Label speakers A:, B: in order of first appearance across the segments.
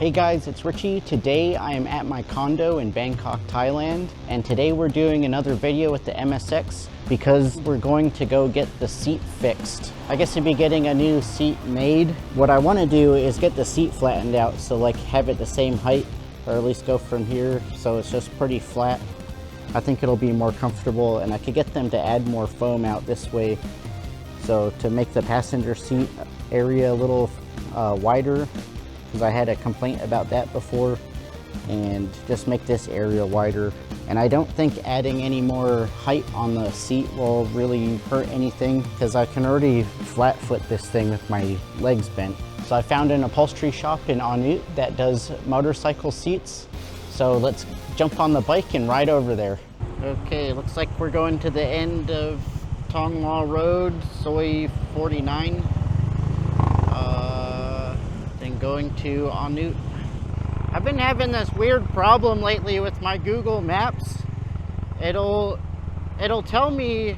A: Hey guys, it's Richie. Today I am at my condo in Bangkok, Thailand, and today we're doing another video with the MSX because we're going to go get the seat fixed. I guess to be getting a new seat made. What I want to do is get the seat flattened out, so like have it the same height, or at least go from here so it's just pretty flat. I think it'll be more comfortable, and I could get them to add more foam out this way, so to make the passenger seat area a little wider, because I had a complaint about that before, and just make this area wider. And I don't think adding any more height on the seat will really hurt anything, because I can already flat foot this thing with my legs bent. So I found an upholstery shop in Onnut that does motorcycle seats. So let's jump on the bike and ride over there. Okay, looks like we're going to the end of Tong Hua Road, Soi 49. Then going to Onnut. I've been having this weird problem lately with my Google Maps. It'll tell me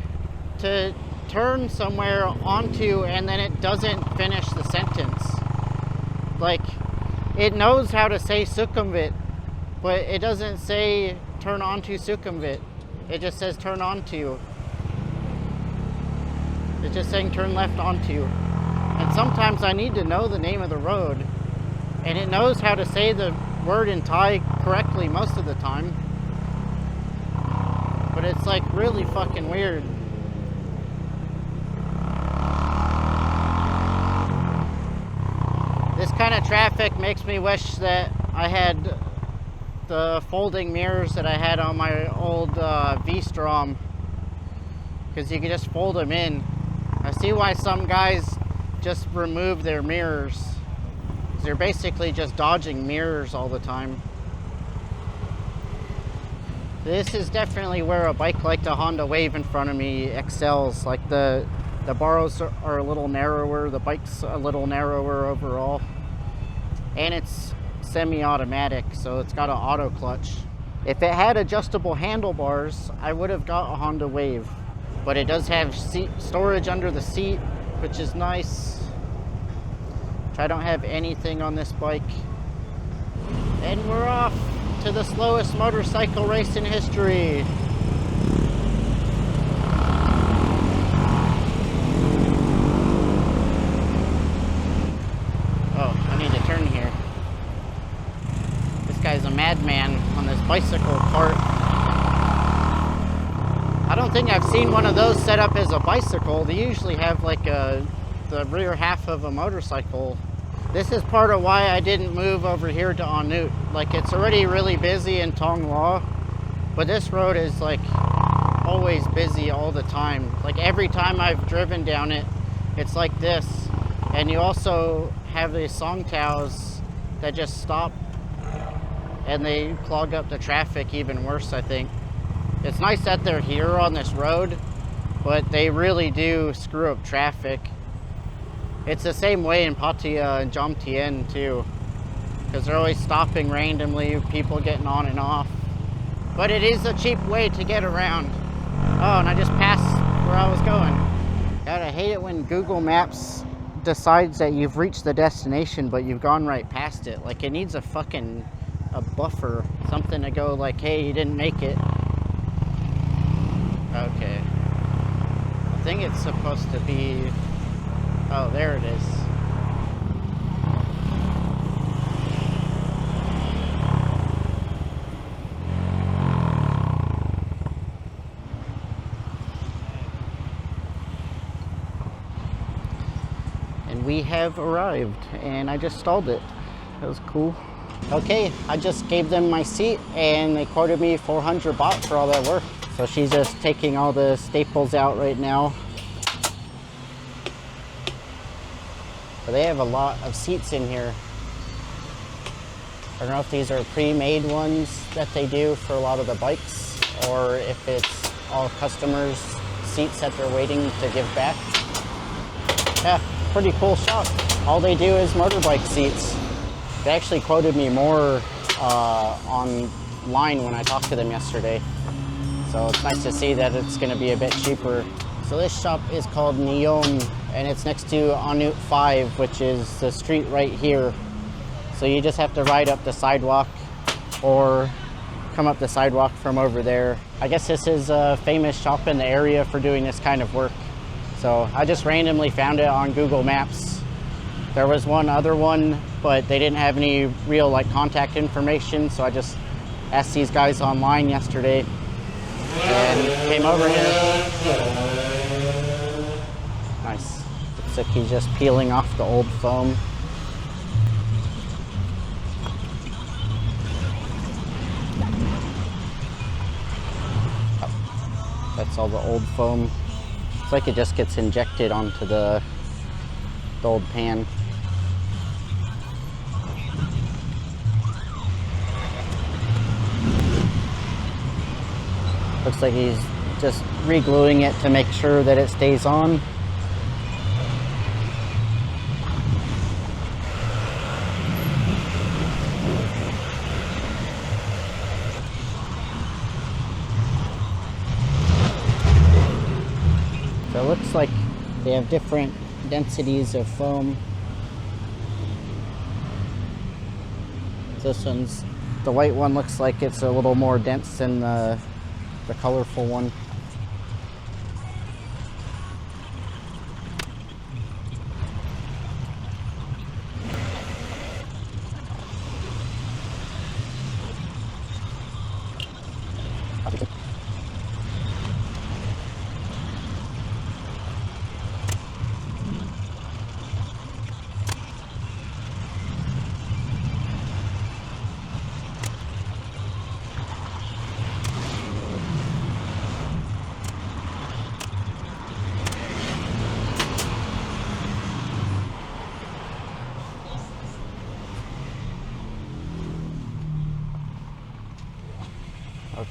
A: to turn somewhere onto, and then it doesn't finish the sentence. Like, it knows how to say Sukhumvit, but it doesn't say turn onto Sukhumvit. It just says turn onto. It's just saying turn left onto. And sometimes I need to know the name of the road. And it knows how to say the word in Thai correctly most of the time. But it's like really fucking weird. This kind of traffic makes me wish that I had the folding mirrors that I had on my old V-Strom, because you can just fold them in. I see why some guys just remove their mirrors. They're basically just dodging mirrors all the time. This is definitely where a bike like the Honda Wave in front of me excels. Like the barrows are a little narrower, the bike's a little narrower overall, and it's semi-automatic, so it's got an auto clutch. If it had adjustable handlebars, I would have got a Honda Wave, but it does have seat storage under the seat, which is nice. I don't have anything on this bike. And we're off to the slowest motorcycle race in history. Oh, I need to turn here. This guy's a madman on this bicycle cart. I don't think I've seen one of those set up as a bicycle. They usually have like the rear half of a motorcycle. This is part of why I didn't move over here to Onnut. Like, it's already really busy in Tong Hua, but this road is like always busy all the time. Like every time I've driven down it, it's like this. And you also have these songtaos that just stop and they clog up the traffic even worse, I think. It's nice that they're here on this road, but they really do screw up traffic. It's the same way in Pattaya and Jom Tien too, because they're always stopping randomly, people getting on and off. But it is a cheap way to get around. Oh, and I just passed where I was going. God, I hate it when Google Maps decides that you've reached the destination, but you've gone right past it. Like, it needs a buffer, something to go like, hey, you didn't make it. Okay. I think it's supposed to be... Oh, there it is. And we have arrived, and I just stalled it. That was cool. Okay, I just gave them my seat, and they quoted me 400 baht for all that work. So she's just taking all the staples out right now. But they have a lot of seats in here. I don't know if these are pre-made ones that they do for a lot of the bikes, or if it's all customers' seats that they're waiting to give back. Yeah, pretty cool shop. All they do is motorbike seats. They actually quoted me more online when I talked to them yesterday. So it's nice to see that it's gonna be a bit cheaper. So this shop is called Neom, and it's next to Onnut 5, which is the street right here. So you just have to ride up the sidewalk or come up the sidewalk from over there. I guess this is a famous shop in the area for doing this kind of work. So I just randomly found it on Google Maps. There was one other one, but they didn't have any real like contact information. So I just asked these guys online yesterday and came over here. Nice. Looks like he's just peeling off the old foam. That's all the old foam. It's like it just gets injected onto the old pan. Looks like he's just re-gluing it to make sure that it stays on. So it looks like they have different densities of foam. This one's, the white one looks like it's a little more dense than the colorful one.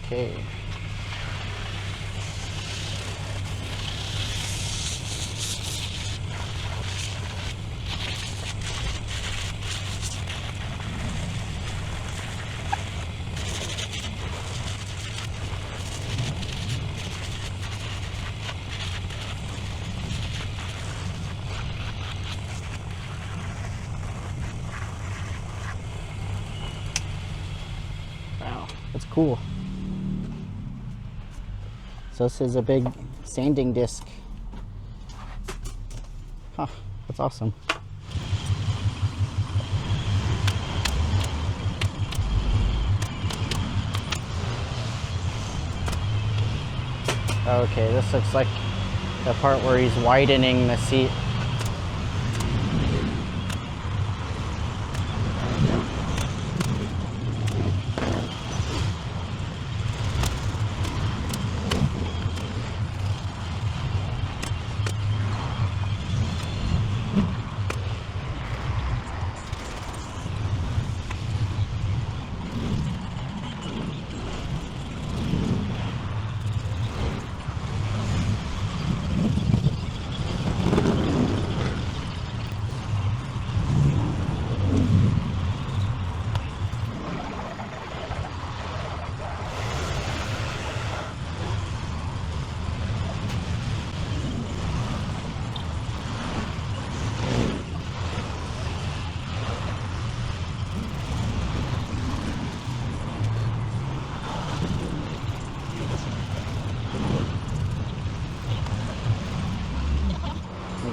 A: Okay. Wow, that's cool. So this is a big sanding disc. Huh, that's awesome. Okay, this looks like the part where he's widening the seat.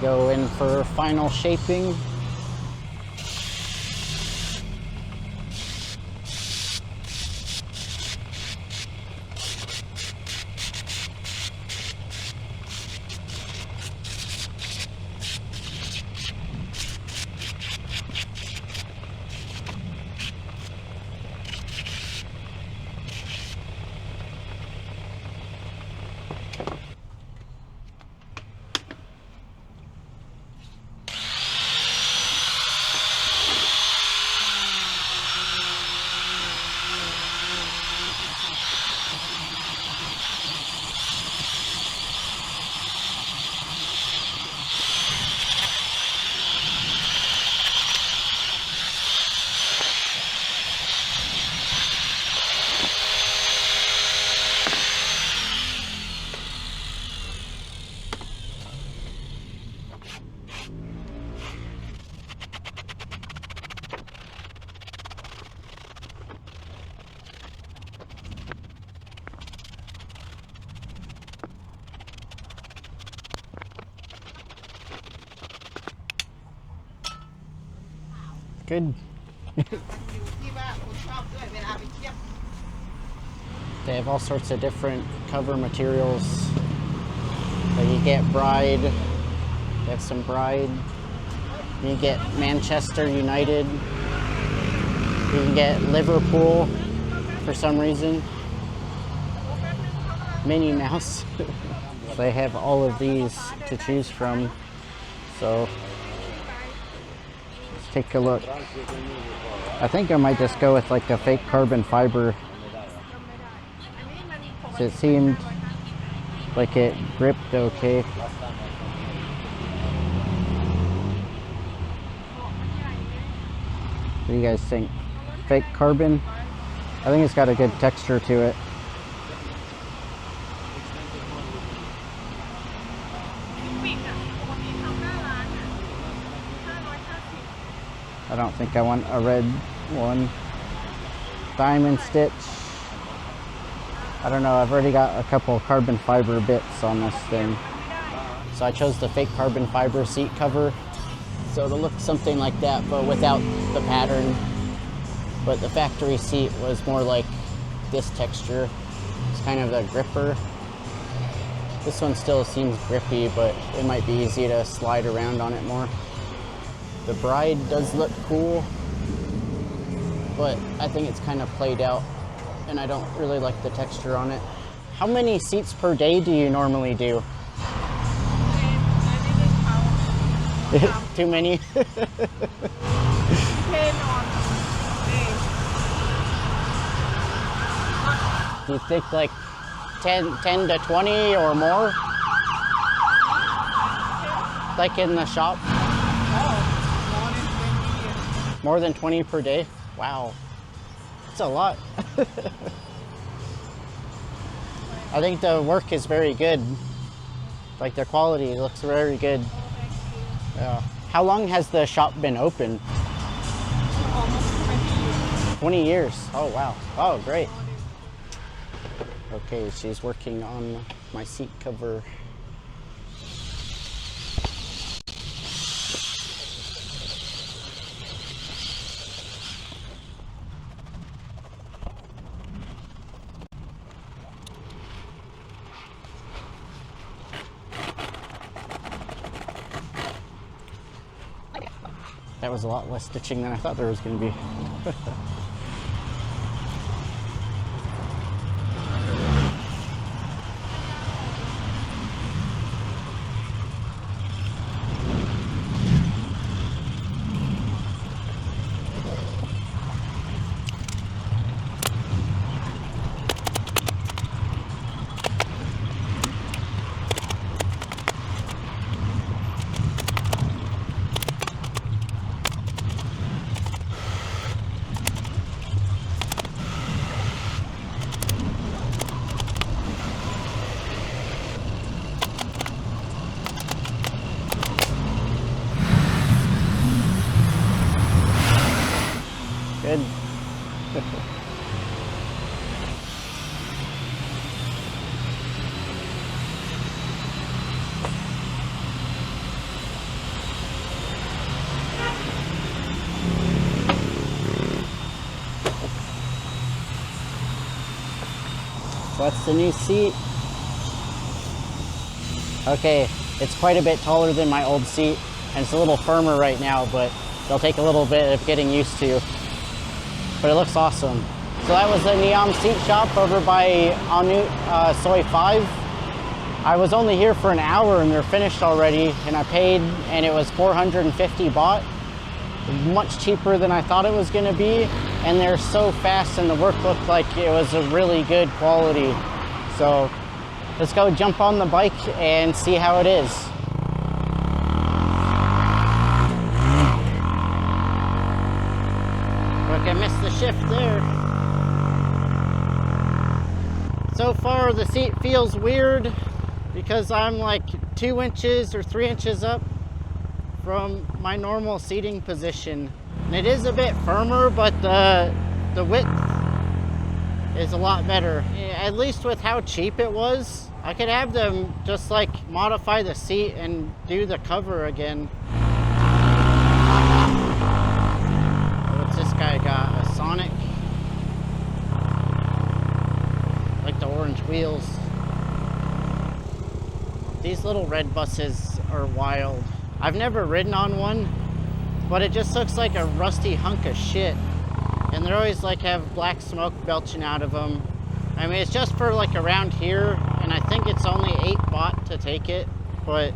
A: Go in for final shaping. Good. They have all sorts of different cover materials. So you get Bride. They have some Bride. You get Manchester United. You can get Liverpool for some reason. Minnie Mouse. They have all of these to choose from. So let's take a look. I think I might just go with like a fake carbon fiber. So it seemed like it gripped okay. What do you guys think? Fake carbon? I think it's got a good texture to it. I don't think I want a red one. Diamond stitch. I don't know, I've already got a couple carbon fiber bits on this thing. So I chose the fake carbon fiber seat cover. So it'll look something like that, but without the pattern. But the factory seat was more like this texture. It's kind of a gripper. This one still seems grippy, but it might be easy to slide around on it more. The Bride does look cool, but I think it's kind of played out, and I don't really like the texture on it. How many seats per day do you normally do? Too many? Do you think like 10 to 20 or more? Like in the shop? More than 20 per day? Wow. That's a lot. I think the work is very good. Like the quality looks very good. Yeah. How long has the shop been open? Almost 20 years. Oh wow. Oh great. Okay, she's working on my seat cover. That was a lot less stitching than I thought there was going to be. Good. What's the new seat? Okay, it's quite a bit taller than my old seat, and it's a little firmer right now, but it'll take a little bit of getting used to. But it looks awesome. So that was the Neon Seat Shop over by Onnut, Soi 5. I was only here for an hour and they're finished already, and I paid, and it was 450 baht. Much cheaper than I thought it was gonna be, and they're so fast and the work looked like it was a really good quality. So let's go jump on the bike and see how it is. Look, I missed the shift there. So far the seat feels weird because I'm like 2 inches or 3 inches up from my normal seating position. And it is a bit firmer, but the width is a lot better. At least with how cheap it was, I could have them just like modify the seat and do the cover again. wheels. These little red buses are wild. I've never ridden on one, but it just looks like a rusty hunk of shit. And they're always like have black smoke belching out of them. I mean, it's just for like around here, and I think it's only 8 baht to take it, but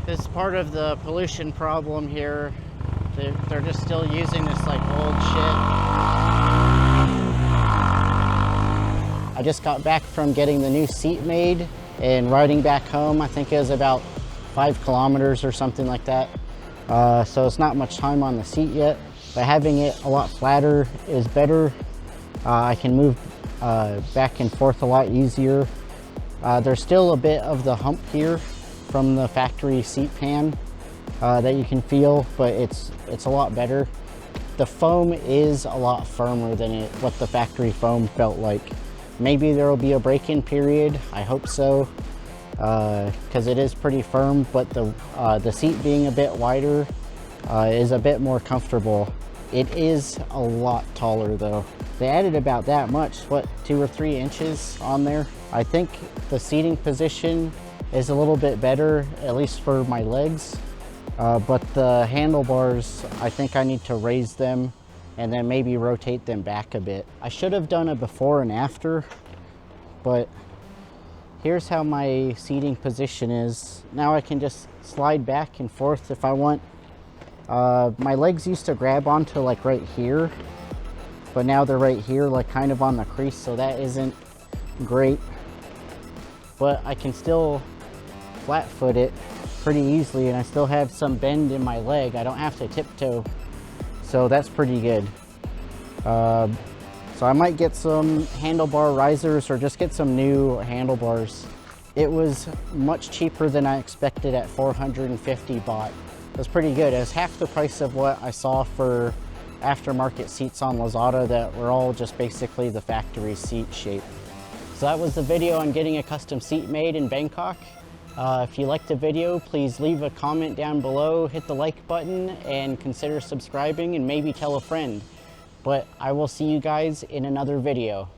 A: it's part of the pollution problem here. They're just still using this like old shit. I just got back from getting the new seat made and riding back home. I think it was about 5 kilometers or something like that. So it's not much time on the seat yet, but having it a lot flatter is better. I can move back and forth a lot easier. There's still a bit of the hump here from the factory seat pan that you can feel, but it's a lot better. The foam is a lot firmer than what the factory foam felt like. Maybe there will be a break-in period. I hope so, because it is pretty firm, but the seat being a bit wider is a bit more comfortable. It is a lot taller though. They added about that much, what, 2 or 3 inches on there. I think the seating position is a little bit better, at least for my legs. But the handlebars, I think I need to raise them and then maybe rotate them back a bit. I should have done a before and after, but here's how my seating position is. Now I can just slide back and forth if I want. My legs used to grab onto like right here, but now they're right here, like kind of on the crease, so that isn't great. But I can still flat foot it pretty easily, and I still have some bend in my leg. I don't have to tiptoe, so that's pretty good. So I might get some handlebar risers or just get some new handlebars. It was much cheaper than I expected at 450 baht. It was pretty good. It was half the price of what I saw for aftermarket seats on Lazada that were all just basically the factory seat shape. So that was the video on getting a custom seat made in Bangkok. If you liked the video, please leave a comment down below, hit the like button, and consider subscribing, and maybe tell a friend. But I will see you guys in another video.